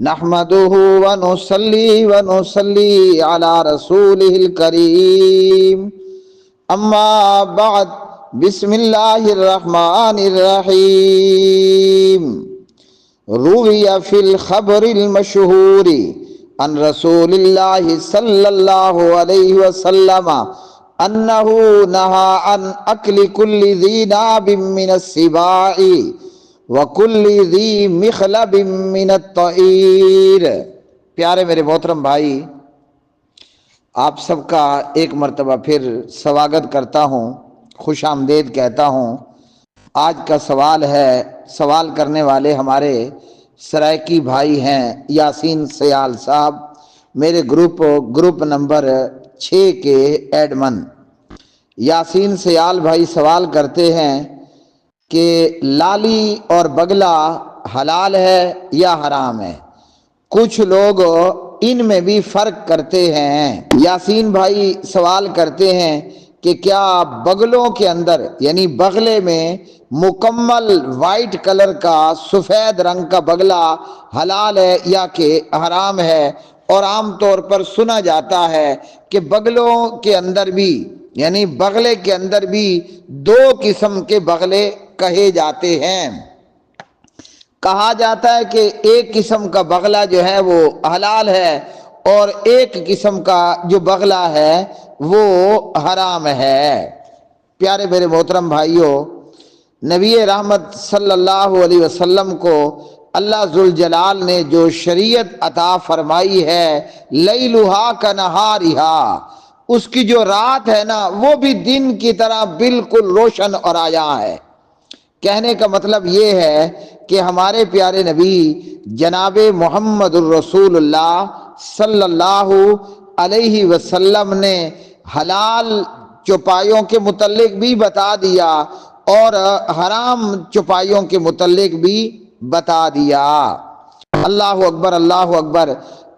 نحمده ونصلي على رسوله الكريم اما بعد بسم الله الرحمن الرحيم روي في الخبر المشهور عن رسول الله صلى الله عليه وسلم انه نهى عن اكل كل ذي ناب من السباع وَكُلِّ ذِي مِخْلَبٍ مِّنَ الطَّيْرِ۔ پیارے میرے محترم بھائی، آپ سب کا ایک مرتبہ پھر سواگت کرتا ہوں، خوش آمدید کہتا ہوں۔ آج کا سوال ہے، سوال کرنے والے ہمارے سرائکی بھائی ہیں یاسین سیال صاحب، میرے گروپ نمبر 6 کے ایڈمن۔ یاسین سیال بھائی سوال کرتے ہیں کہ لالی اور بگلا حلال ہے یا حرام ہے؟ کچھ لوگ ان میں بھی فرق کرتے ہیں۔ یاسین بھائی سوال کرتے ہیں کہ کیا بگلوں کے اندر یعنی بغلے میں مکمل وائٹ کلر کا سفید رنگ کا بگلا حلال ہے یا کہ حرام ہے؟ اور عام طور پر سنا جاتا ہے کہ بگلوں کے اندر بھی یعنی بغلے کے اندر بھی 2 قسم کے بغلے کہے جاتے ہیں۔ کہا جاتا ہے کہ ایک قسم کا بغلہ جو ہے وہ حلال ہے اور ایک قسم کا جو بغلہ ہے وہ حرام ہے۔ پیارے میرے محترم بھائیوں، نبی رحمت صلی اللہ علیہ وسلم کو اللہ ذوالجلال نے جو شریعت عطا فرمائی ہے، لیلھا کنہارھا، اس کی جو رات ہے نا وہ بھی دن کی طرح بالکل روشن اور عیاں ہے۔ کہنے کا مطلب یہ ہے کہ ہمارے پیارے نبی جناب محمد الرسول اللہ صلی اللہ علیہ وسلم نے حلال چوپایوں کے متعلق بھی بتا دیا اور حرام چوپایوں کے متعلق بھی بتا دیا۔ اللہ اکبر، اللہ اکبر۔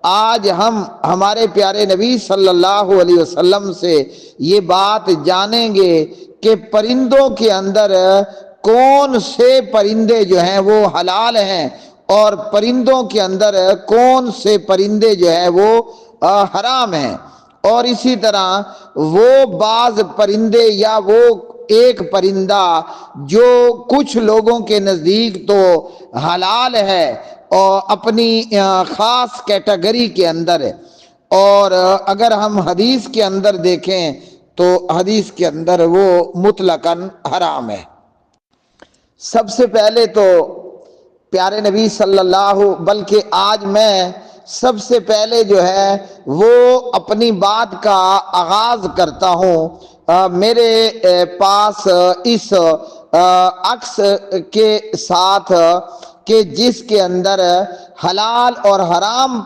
آج ہم ہمارے پیارے نبی صلی اللہ علیہ وسلم سے یہ بات جانیں گے کہ پرندوں کے اندر کون سے پرندے جو ہیں وہ حلال ہیں اور پرندوں کے اندر کون سے پرندے جو ہیں وہ حرام ہیں۔ اور اسی طرح وہ بعض پرندے یا وہ ایک پرندہ جو کچھ لوگوں کے نزدیک تو حلال ہے اور اپنی خاص کیٹیگری کے اندر ہے، اور اگر ہم حدیث کے اندر دیکھیں تو حدیث کے اندر وہ مطلقاً حرام ہے۔ سب سے پہلے تو پیارے نبی صلی اللہ، بلکہ آج میں سب سے پہلے جو ہے وہ اپنی بات کا آغاز کرتا ہوں۔ میرے پاس اس عکس کے ساتھ کہ جس کے اندر حلال اور حرام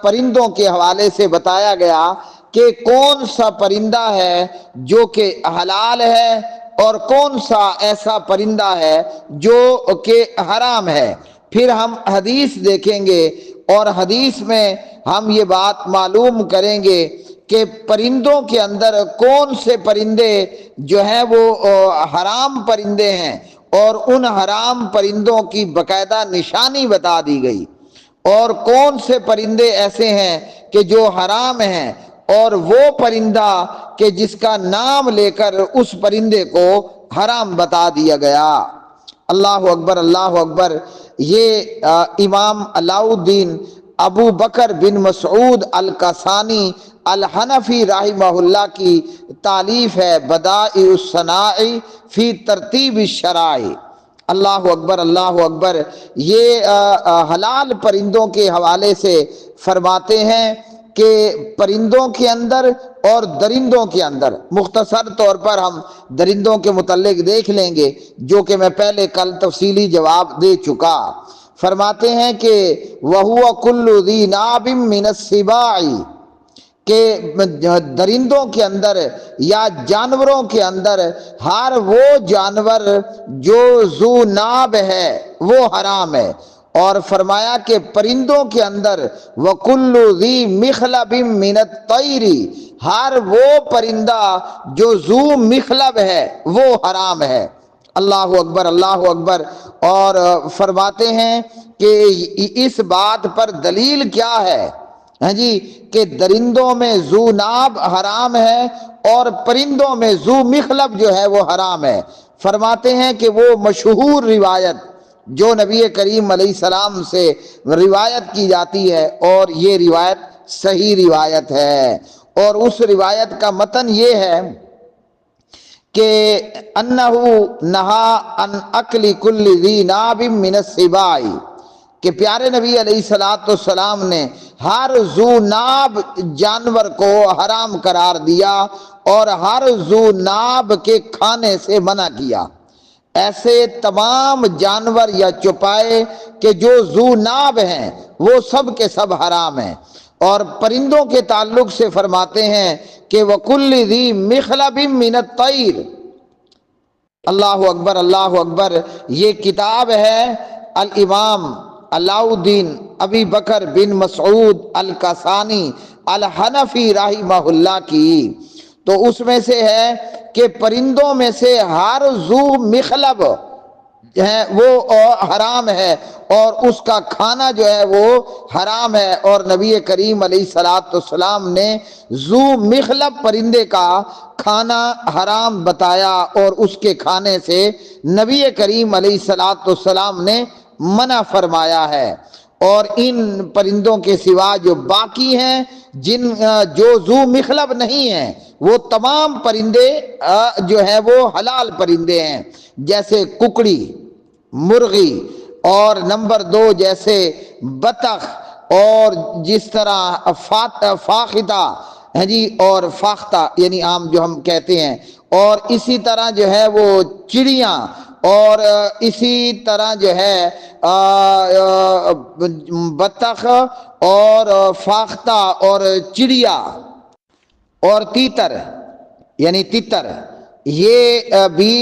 پرندوں کے حوالے سے بتایا گیا کہ کون سا پرندہ ہے جو کہ حلال ہے اور کون سا ایسا پرندہ ہے جو کہ حرام ہے۔ پھر ہم حدیث دیکھیں گے اور حدیث میں ہم یہ بات معلوم کریں گے کہ پرندوں کے اندر کون سے پرندے جو ہیں وہ حرام پرندے ہیں اور ان حرام پرندوں کی باقاعدہ نشانی بتا دی گئی، اور کون سے پرندے ایسے ہیں کہ جو حرام ہیں اور وہ پرندہ کہ جس کا نام لے کر اس پرندے کو حرام بتا دیا گیا۔ اللہ اکبر، اللہ اکبر۔ یہ امام علاؤالدین ابو بکر بن مسعود الکاسانی الحنفی رحمہ اللہ کی تالیف ہے بدائع الصناع فی ترتیب الشرائع۔ اللہ اکبر، اللہ اکبر۔ یہ حلال پرندوں کے حوالے سے فرماتے ہیں کہ پرندوں کے اندر اور درندوں کے اندر، مختصر طور پر ہم درندوں کے متعلق دیکھ لیں گے جو کہ میں پہلے کل تفصیلی جواب دے چکا۔ فرماتے ہیں کہ وَهُوَ كُلُّ ذِي نَابٍ مِّنَ السِّبَاعِ، کہ درندوں کے اندر یا جانوروں کے اندر ہر وہ جانور جو ذو ناب ہے وہ حرام ہے۔ اور فرمایا کہ پرندوں کے اندر وَكُلُّ ذِي مِخْلَبٍ مِّنَ الطَّيْرِ، ہر وہ پرندہ جو ذو مخلب ہے وہ حرام ہے۔ اللہ اکبر اللہ اکبر۔ اور فرماتے ہیں کہ اس بات پر دلیل کیا ہے، ہاں جی، کہ درندوں میں ذو ناب حرام ہے اور پرندوں میں ذو مخلب جو ہے وہ حرام ہے۔ فرماتے ہیں کہ وہ مشہور روایت جو نبی کریم علیہ السلام سے روایت کی جاتی ہے، اور یہ روایت صحیح روایت ہے، اور اس روایت کا متن یہ ہے کہ انہو نہا ان اکل کل ذی ناب من السباع، کہ پیارے نبی علیہ الصلوۃ والسلام نے ہر ذو ناب جانور کو حرام قرار دیا اور ہر ذو ناب کے کھانے سے منع کیا۔ ایسے تمام جانور یا چوپائے کہ جو ذو ناب ہیں وہ سب کے سب حرام ہیں۔ اور پرندوں کے تعلق سے فرماتے ہیں کہ وَكُلِّ ذِي مِخْلَبٍ مِّنَ الطَّيْرِ۔ اللہ اکبر اللہ اکبر۔ یہ کتاب ہے الامام علاء الدین ابی بکر بن مسعود الکاسانی الحنفی رحمہ اللہ کی، تو اس میں سے ہے کہ پرندوں میں سے ہر ذو مخلب ہے وہ حرام ہے اور اس کا کھانا جو ہے وہ حرام ہے، اور نبی کریم علیہ الصلوۃ والسلام نے ذو مخلب پرندے کا کھانا حرام بتایا، اور اس کے کھانے سے نبی کریم علیہ الصلوۃ والسلام نے منع فرمایا ہے۔ اور ان پرندوں کے سوا جو باقی ہیں جو ذو مخلب نہیں ہیں، وہ تمام پرندے جو ہیں وہ حلال پرندے ہیں، جیسے ککڑی، مرغی، اور نمبر 2 جیسے بطخ، اور جس طرح فاختہ ہے جی، اور فاختہ یعنی عام جو ہم کہتے ہیں، اور اسی طرح جو ہے وہ چڑیاں، اور اسی طرح جو ہے بطخ اور فاختہ اور چڑیا اور تیتر یعنی تتر، یہ بھی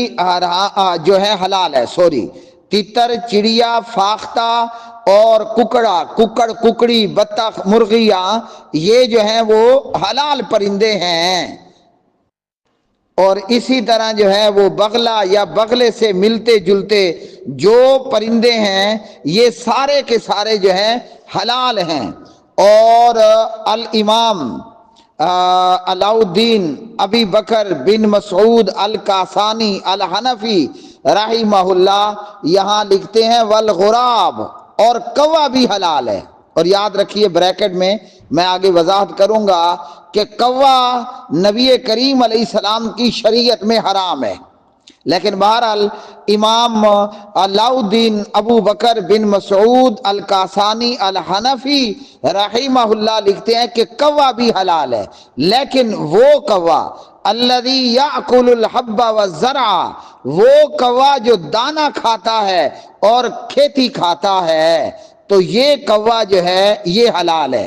جو ہے حلال ہے۔ تتر، چڑیا، فاختہ اور ککڑ، ککڑی، بطخ، مرغیاں، یہ جو ہیں وہ حلال پرندے ہیں۔ اور اسی طرح جو ہے وہ بغلہ یا بغلے سے ملتے جلتے جو پرندے ہیں یہ سارے کے سارے جو ہیں حلال ہیں۔ اور الامام علاء الدین ابی بکر بن مسعود الکاسانی الحنفی رحمہ اللہ یہاں لکھتے ہیں والغراب، اور کوا بھی حلال ہے۔ اور یاد رکھیے بریکٹ میں میں آگے وضاحت کروں گا کہ کوا نبی کریم علیہ السلام کی شریعت میں حرام ہے، لیکن بہرحال امام علاء الدین ابو بکر بن مسعود الکاسانی الحنفی رحمہ اللہ لکھتے ہیں کہ کوا بھی حلال ہے، لیکن وہ کوا الذی یاکل الحب والزرع، وہ کوا جو دانہ کھاتا ہے اور کھیتی کھاتا ہے، تو یہ کوا جو ہے یہ حلال ہے۔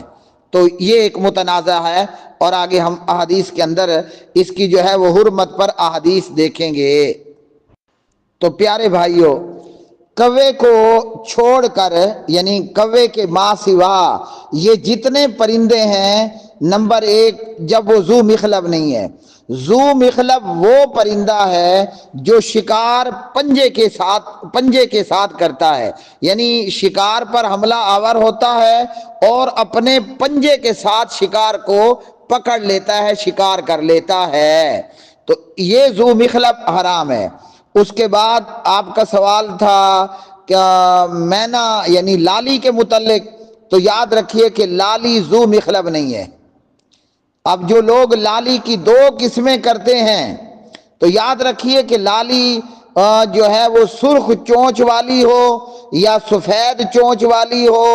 تو یہ ایک متنازع ہے، اور آگے ہم احادیث کے اندر اس کی جو ہے وہ حرمت پر احادیث دیکھیں گے۔ تو پیارے بھائیوں، کوے کو چھوڑ کر یعنی کوے کے ما سوا یہ جتنے پرندے ہیں، نمبر 1 جب وہ ذو مخلب نہیں ہے۔ ذو مخلب وہ پرندہ ہے جو شکار پنجے کے ساتھ کرتا ہے، یعنی شکار پر حملہ آور ہوتا ہے اور اپنے پنجے کے ساتھ شکار کو پکڑ لیتا ہے، شکار کر لیتا ہے، تو یہ ذو مخلب حرام ہے۔ اس کے بعد آپ کا سوال تھا کیا مینا یعنی لالی کے متعلق، تو یاد رکھیے کہ لالی ذو مخلب نہیں ہے۔ اب جو لوگ لالی کی 2 قسمیں کرتے ہیں، تو یاد رکھیے کہ لالی جو ہے وہ سرخ چونچ والی ہو یا سفید چونچ والی ہو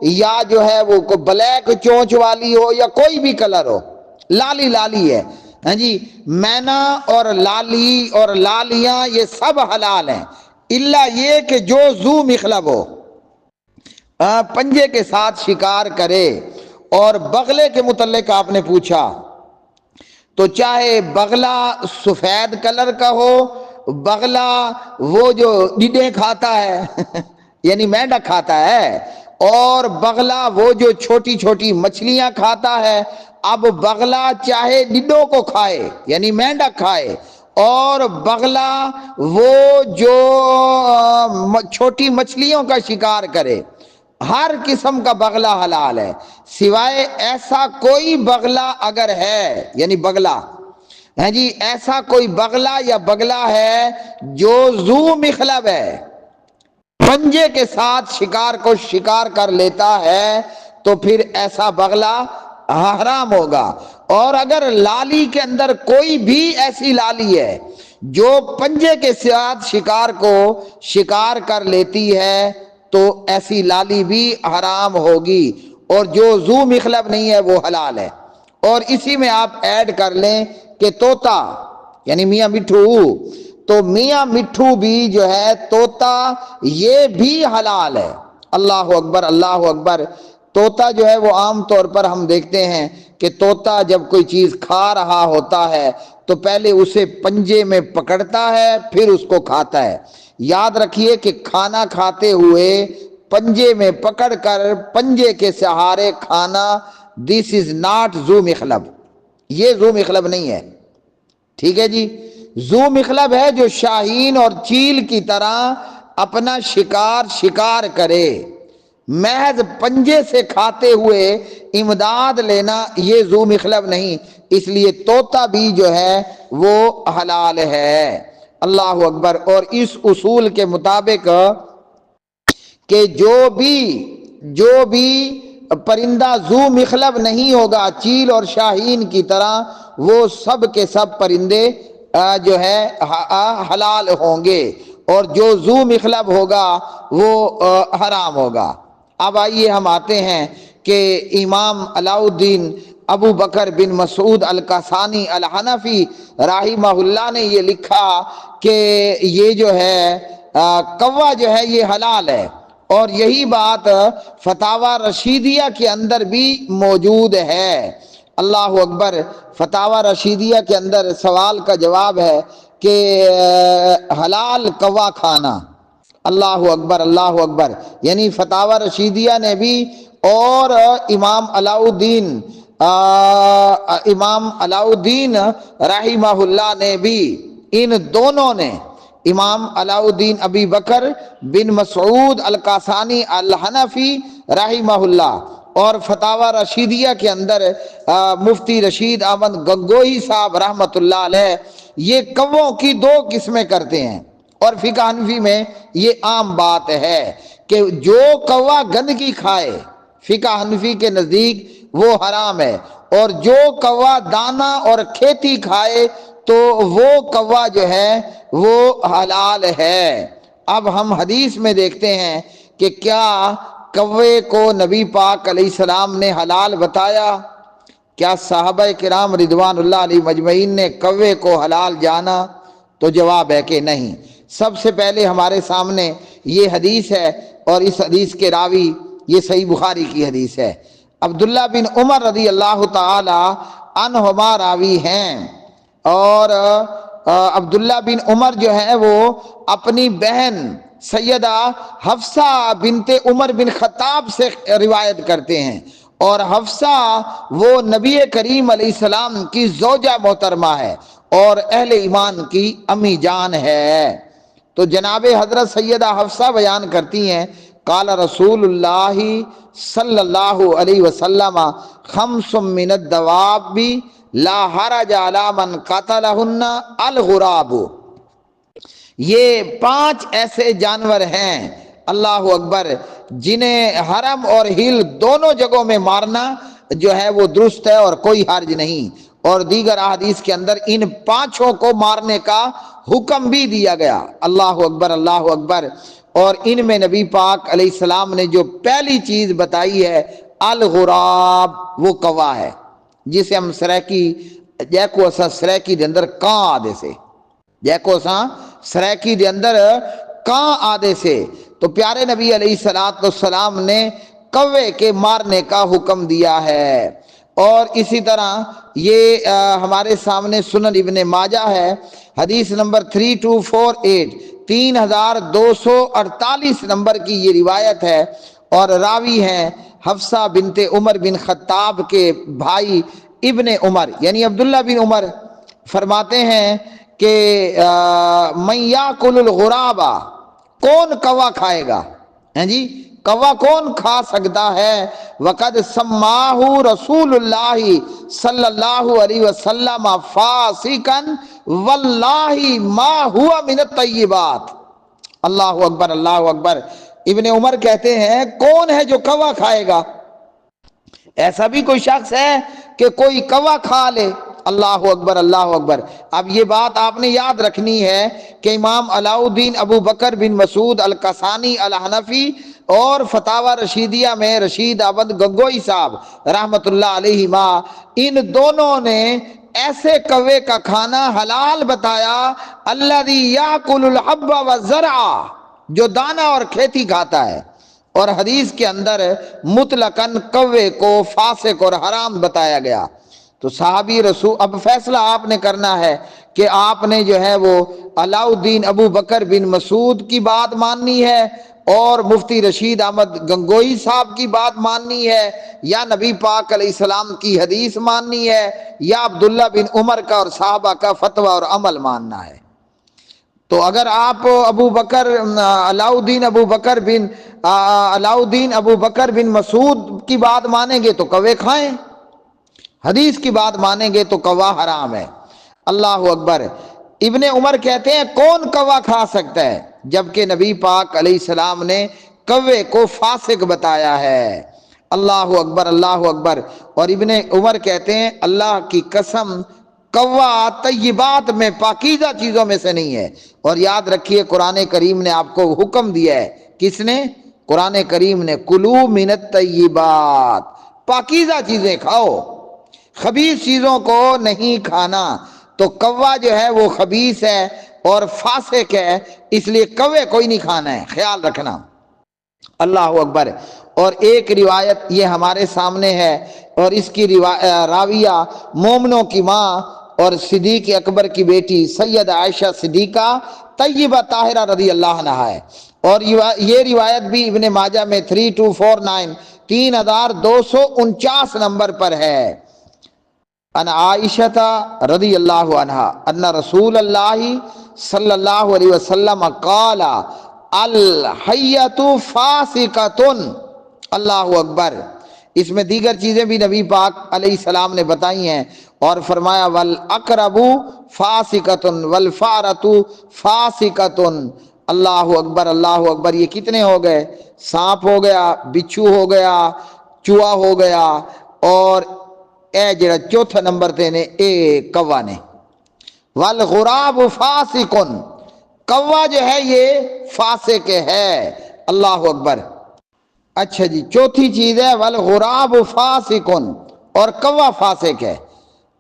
یا جو ہے وہ بلیک چونچ والی ہو یا کوئی بھی کلر ہو، لالی لالی ہے، ہاں جی۔ مینا اور لالی اور لالیاں یہ سب حلال ہیں، الا یہ کہ جو ذو مخلب ہو، پنجے کے ساتھ شکار کرے۔ اور بغلے کے متعلق آپ نے پوچھا، تو چاہے بغلہ سفید کلر کا ہو، بغلہ وہ جو ڈڈے کھاتا ہے یعنی مینڈک کھاتا ہے، اور بغلہ وہ جو چھوٹی چھوٹی مچھلیاں کھاتا ہے۔ اب بغلہ چاہے ڈڈوں کو کھائے یعنی مینڈک کھائے، اور بغلہ وہ جو چھوٹی مچھلیوں کا شکار کرے، ہر قسم کا بغلہ حلال ہے، سوائے ایسا کوئی بغلہ اگر ہے، یعنی بغلہ ہے جی، ایسا کوئی بغلہ یا بغلہ ہے جو ذو مخلب ہے، پنجے کے ساتھ شکار کو شکار کر لیتا ہے، تو پھر ایسا بغلہ حرام ہوگا۔ اور اگر لالی کے اندر کوئی بھی ایسی لالی ہے جو پنجے کے ساتھ شکار کو شکار کر لیتی ہے تو ایسی لالی بھی حرام ہوگی، اور جو ذو مخلب نہیں ہے وہ حلال ہے۔ اور اسی میں آپ ایڈ کر لیں کہ طوطا یعنی میاں مٹھو، تو میاں مٹھو بھی جو ہے طوطا یہ بھی حلال ہے۔ اللہ اکبر، اللہ اکبر۔ طوطا جو ہے وہ عام طور پر ہم دیکھتے ہیں کہ طوطا جب کوئی چیز کھا رہا ہوتا ہے تو پہلے اسے پنجے میں پکڑتا ہے پھر اس کو کھاتا ہے۔ یاد رکھیے کہ کھانا کھاتے ہوئے پنجے میں پکڑ کر پنجے کے سہارے کھانا، دس از ناٹ ذو مخلب، یہ ذو مخلب نہیں ہے، ٹھیک ہے جی۔ ذو مخلب ہے جو شاہین اور چیل کی طرح اپنا شکار کرے، محض پنجے سے کھاتے ہوئے امداد لینا یہ ذو مخلب نہیں، اس لیے طوطا بھی جو ہے وہ حلال ہے۔ اللہ اکبر۔ اور اس اصول کے مطابق کہ جو بھی پرندہ ذو مخلب نہیں ہوگا چیل اور شاہین کی طرح، وہ سب کے سب پرندے جو ہے حلال ہوں گے، اور جو ذو مخلب ہوگا وہ حرام ہوگا۔ اب آئیے ہم آتے ہیں کہ امام علاء الدین ابو بکر بن مسعود الکاسانی الحنفی رحمہ اللہ نے یہ لکھا کہ یہ جو ہے کوا جو ہے یہ حلال ہے، اور یہی بات فتاوی رشیدیہ کے اندر بھی موجود ہے۔ اللہ اکبر۔ فتاوی رشیدیہ کے اندر سوال کا جواب ہے کہ حلال کوا کھانا۔ اللہ اکبر، اللہ اکبر۔ یعنی فتاوی رشیدیہ نے بھی اور امام علاء الدین رحمہ اللہ نے بھی، ان دونوں نے، امام علاء الدین ابی بکر بن مسعود الکاسانی الحنفی رحمہ اللہ اور فتاوی رشیدیہ کے اندر مفتی رشید احمد گنگوہی صاحب رحمۃ اللہ علیہ، یہ کووں کی دو قسمیں کرتے ہیں، اور فقہ حنفی میں یہ عام بات ہے کہ جو کوا گندگی کھائے فقہ حنفی کے نزدیک وہ حرام ہے، اور جو کوا دانہ اور کھیتی کھائے تو وہ کوا جو ہے وہ حلال ہے۔ اب ہم حدیث میں دیکھتے ہیں کہ کیا کوے کو نبی پاک علیہ السلام نے حلال بتایا؟ کیا صحابہ کرام رضوان اللہ علیہ مجمعین نے کوے کو حلال جانا؟ تو جواب ہے کہ نہیں۔ سب سے پہلے ہمارے سامنے یہ حدیث ہے، اور اس حدیث کے راوی یہ صحیح بخاری کی حدیث ہے، عبداللہ بن عمر رضی اللہ تعالی عنہما راوی ہیں، اور عبداللہ بن عمر جو ہے وہ اپنی بہن سیدہ حفصہ بنت عمر بن خطاب سے روایت کرتے ہیں، اور حفصہ وہ نبی کریم علیہ السلام کی زوجہ محترمہ ہے اور اہل ایمان کی امی جان ہے۔ تو جناب حضرت سیدہ حفصہ بیان کرتی ہیں، قال رسول اللہ صلی اللہ علیہ وسلم خمس من الدواب لا حرج علی من قتلہن الغراب، یہ 5 ایسے جانور ہیں، اللہ اکبر، جنہیں حرم اور ہل دونوں جگہوں میں مارنا جو ہے وہ درست ہے اور کوئی حرج نہیں، اور دیگر احادیث کے اندر ان 5 کو مارنے کا حکم بھی دیا گیا۔ اللہ اکبر، اللہ اکبر۔ اور ان میں نبی پاک علیہ السلام نے جو پہلی چیز بتائی ہے الغراب، وہ کوا ہے جسے ہم سریکی جیکو اساں سریکی دے اندر کان آدھے سے، جیکو اساں سریکی دے اندر کان آدھے سے، تو پیارے نبی علیہ السلام نے کوے کے مارنے کا حکم دیا ہے۔ اور اسی طرح یہ ہمارے سامنے سنن ابن ماجہ ہے، حدیث نمبر 3248، 3248 نمبر کی یہ روایت ہے، اور راوی ہیں حفصہ بنت عمر بن خطاب کے بھائی ابن عمر، یعنی عبداللہ بن عمر، فرماتے ہیں کہ من یاکل الغراب، کون کوا کھائے گا؟ ہیں جی، کوا کون کھا سکتا ہے؟ وقد سماہ رسول اللہ صلی اللہ علیہ وسلم فاسقا واللہ ما ہوا من الطیبات۔ اللہ اکبر، اللہ اکبر۔ ابن عمر کہتے ہیں کون ہے جو کوا کھائے گا؟ ایسا بھی کوئی شخص ہے کہ کوئی کوا کھا لے؟ اللہ اکبر، اللہ اکبر۔ اب یہ بات آپ نے یاد رکھنی ہے کہ امام علاء الدین ابو بکر بن مسعود الکسانی الحنفی اور فتاوی رشیدیہ میں رشید احمد گنگوئی صاحب رحمت اللہ علیہ ان دونوں نے ایسے کوے کا کھانا حلال بتایا، الذی یاکل الحب والزرع، جو دانہ اور کھیتی کھاتا ہے، اور حدیث کے اندر مطلقاً کوے کو فاسق اور حرام بتایا گیا۔ تو صحابی رسول، اب فیصلہ آپ نے کرنا ہے کہ آپ نے جو ہے وہ علاء الدین ابو بکر بن مسعود کی بات ماننی ہے اور مفتی رشید احمد گنگوئی صاحب کی بات ماننی ہے، یا نبی پاک علیہ السلام کی حدیث ماننی ہے، یا عبداللہ بن عمر کا اور صحابہ کا فتویٰ اور عمل ماننا ہے۔ تو اگر آپ علاء الدین ابو بکر بن مسعود کی بات مانیں گے تو کوے کھائیں، حدیث کی بات مانیں گے تو کوا حرام ہے۔ اللہ اکبر۔ ابن عمر کہتے ہیں کون کوا کھا سکتا ہے، جبکہ نبی پاک علیہ السلام نے کوے کو فاسق بتایا ہے۔ اللہ اکبر، اللہ اکبر۔ اور ابن عمر کہتے ہیں اللہ کی قسم، کوا طیبات میں پاکیزہ چیزوں میں سے نہیں ہے۔ اور یاد رکھیے قرآن کریم نے آپ کو حکم دیا ہے، کس نے؟ قرآن کریم نے، کلوا من الطیبات، پاکیزہ چیزیں کھاؤ، خبیث چیزوں کو نہیں کھانا۔ تو کوا جو ہے وہ خبیث ہے اور فاسق ہے، اس لیے کوے کوئی نہیں کھانا ہے، خیال رکھنا۔ اللہ اکبر۔ اور ایک روایت یہ ہمارے سامنے ہے، اور اس کی راویہ مومنوں کی ماں اور صدیق اکبر کی بیٹی سیدہ عائشہ صدیقہ طیبہ طاہرہ رضی اللہ عنہا ہے، اور یہ روایت بھی ابن ماجہ میں 3249 3249 نمبر پر ہے۔ ان عائشہ رضی اللہ عنہا ان رسول اللہ صلی اللہ علیہ وسلم قال الحیۃ فاسقۃ۔ اللہ اکبر۔ اس میں دیگر چیزیں بھی نبی پاک علیہ السلام نے بتائی ہیں، اور فرمایا والاقرب فاسقۃ والفارۃ فاسقۃ۔ اللہ اکبر، اللہ اکبر۔ یہ کتنے ہو گئے؟ سانپ ہو گیا، بچھو ہو گیا، چوہا ہو گیا، اور اے جڑا چوتھا نمبر تے نے اے کوا نے۔ والغراب فاسق، کوا جو ہے یہ فاسق ہے۔ اللہ اکبر۔ اچھا جی، چوتھی چیز ہے والغراب فاسق، اور کوا فاسق ہے۔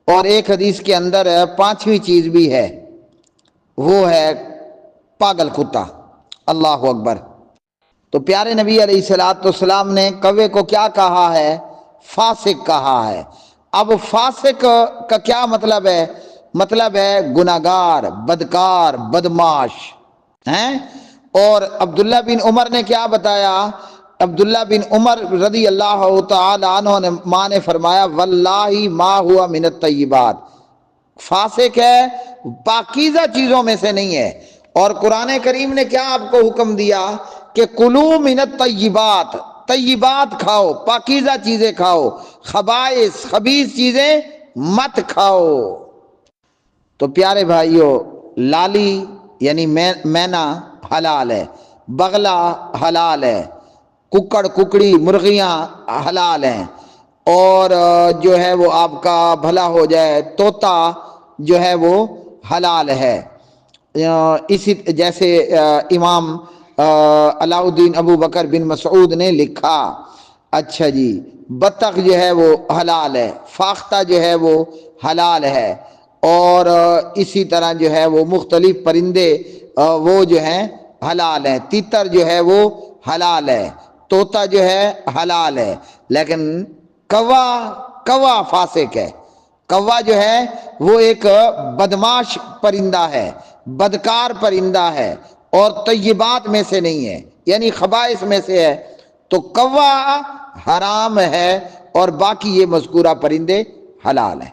اور ایک حدیث کے اندر پانچویں چیز بھی ہے، وہ ہے پاگل کتا۔ اللہ اکبر۔ تو پیارے نبی علیہ السلام نے کوے کو کیا کہا ہے؟ فاسق کہا ہے۔ اب فاسق کا کیا مطلب ہے؟ مطلب ہے گناہگار، بدکار، بدماش ہیں۔ اور عبداللہ بن عمر نے کیا بتایا؟ عبداللہ بن عمر رضی اللہ تعالی عنہ نے ماں نے فرمایا واللہ ما ہوا من الطیبات، فاسق ہے، پاکیزہ چیزوں میں سے نہیں ہے۔ اور قرآن کریم نے کیا آپ کو حکم دیا کہ کلوا من الطیبات، طیبات کھاؤ، پاکیزہ چیزیں کھاؤ، خبائث خبیث چیزیں مت کھاؤ۔ تو پیارے بھائیو، لالی یعنی مینا حلال ہے، بغلہ حلال ہے، ککڑ ککڑی مرغیاں حلال ہیں، اور جو ہے وہ آپ کا بھلا ہو جائے طوطا جو ہے وہ حلال ہے۔ اسی جیسے امام علاء الدین ابو بکر بن مسعود نے لکھا۔ اچھا جی، بطخ جو ہے وہ حلال ہے، فاختہ جو ہے وہ حلال ہے، اور اسی طرح جو ہے وہ مختلف پرندے وہ جو ہیں حلال ہیں، تیتر جو ہے وہ حلال ہے، طوطا جو ہے حلال ہے، لیکن کوا فاسق ہے۔ کوا جو ہے وہ ایک بدماش پرندہ ہے، بدکار پرندہ ہے، اور طیبات میں سے نہیں ہے، یعنی خبائث میں سے ہے۔ تو کوا حرام ہے اور باقی یہ مذکورہ پرندے حلال ہیں۔